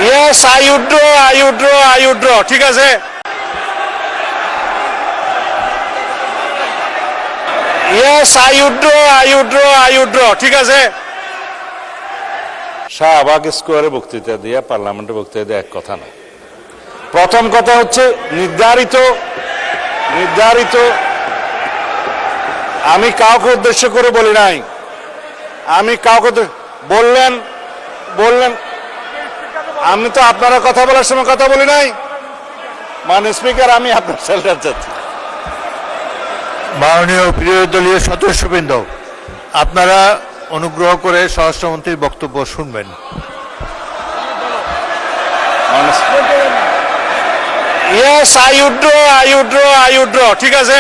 Yes, I Woodrow, ঠিক আছে। Yes, I Woodrow, ঠিক আছে। শাহবাগ স্কোয়ারে বক্তৃতা দিয়ে পার্লামেন্টে বক্তৃতা দিয়ে এক কথা না। প্রথম কথা হচ্ছে নির্ধারিত আমি কাউকে উদ্দেশ্য করে বলি নাই। আমি কাউকে বললেন আমি তো আপনারা কথা বলার সময় কথা বলি নাই। মাননীয় স্পিকার, আমি আপনার সেলটার চাচ্ছি। মাননীয় বিরোধী দলীয় সদস্যবৃন্দ, আপনারা অনুগ্রহ করে স্বরাষ্ট্রমন্ত্রীর বক্তব্য শুনবেন। ইয়েস, আই উড্র, ঠিক আছে।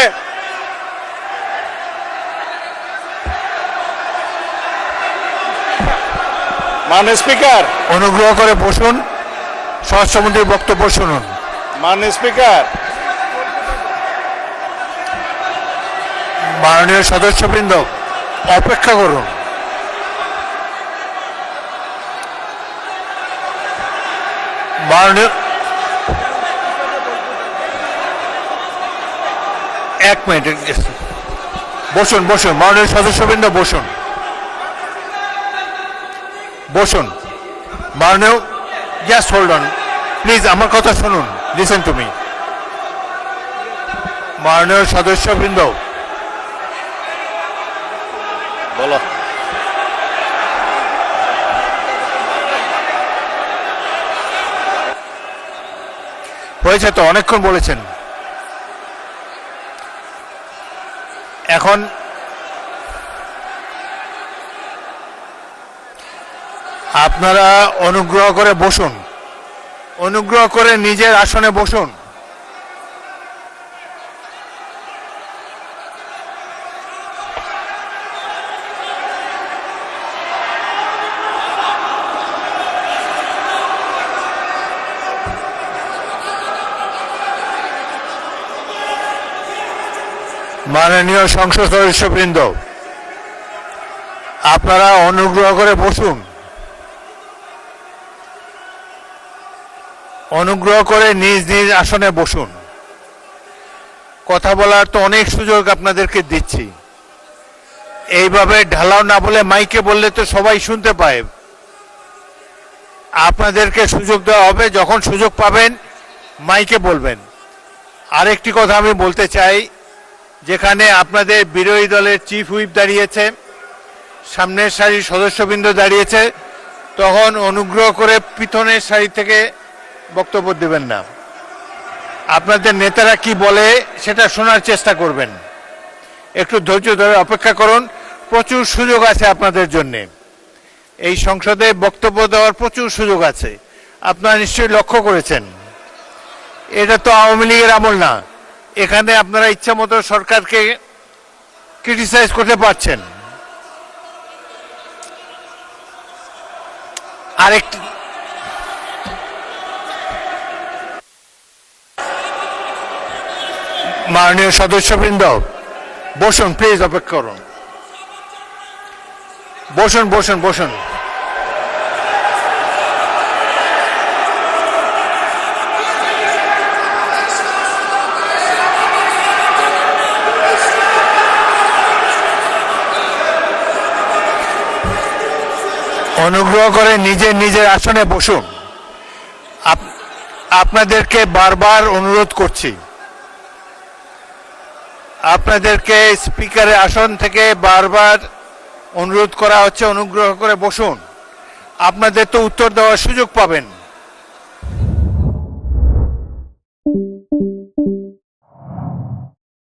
মাননীয় স্পিকার, অনুগ্রহ করে বসুন, স্বরাষ্ট্রমন্ত্রীর বক্তব্য শুনুন। মাননীয় স্পিকার, মাননীয় সদস্যবৃন্দ, অপেক্ষা করুন। মাননীয়, এক মিনিট বসুন। মাননীয় সদস্যবৃন্দ বসুন। মাননীয়, জাস্ট হোল্ড অন প্লিজ, আমার কথা শুনুন, লিসেন টু মি। মাননীয় সদস্যবৃন্দ, বলো। হয়েছে তো, অনেকক্ষণ বলেছেন। এখন আপনারা অনুগ্রহ করে বসুন, অনুগ্রহ করে নিজের আসনে বসুন। মাননীয় সংসদ সদস্যবৃন্দ, আপনারা অনুগ্রহ করে বসুন। অনুগ্রহ করে নিজ নিজ আসনে বসুন। কথা বলার তো অনেক সুযোগ আপনাদেরকে দিচ্ছি। এইভাবে ঢালাও না বলে মাইকে বললে তো সবাই শুনতে পায়। আপনাদেরকে সুযোগ দেওয়া হবে, যখন সুযোগ পাবেন মাইকে বলবেন। আরেকটি কথা আমি বলতে চাই, যেখানে আপনাদের বিরোধী দলের চিফ হুইপ দাঁড়িয়েছে, সামনের সারির সদস্যবৃন্দ দাঁড়িয়েছে, তখন অনুগ্রহ করে পিছনের সারি থেকে বক্তব্য দেবেন না। আপনাদের নেতারা কি বলে সেটা শোনার চেষ্টা করবেন। একটু ধৈর্য ধরে অপেক্ষা করুন, প্রচুর সুযোগ আছে আপনাদের জন্য। এই সংসদে বক্তব্য দেওয়ার প্রচুর সুযোগ আছে, আপনারা নিশ্চয়ই লক্ষ্য করেছেন। এটা তো আওয়ামী লীগের আমল না, এখানে আপনারা ইচ্ছা মতো সরকারকে ক্রিটিসাইজ করতে পারছেন। আরেকটি, মাননীয় সদস্যবৃন্দ বসুন, প্লিজ অপেক্ষা করুন। বসুন। অনুগ্রহ করে নিজের আসনে বসুন। আপনাদেরকে বারবার অনুরোধ করছি, আপনাদেরকে স্পিকারের আসন থেকে বারবার অনুরোধ করা হচ্ছে, অনুগ্রহ করে বসুন। আপনাদের তো উত্তর দেওয়ার সুযোগ পাবেন।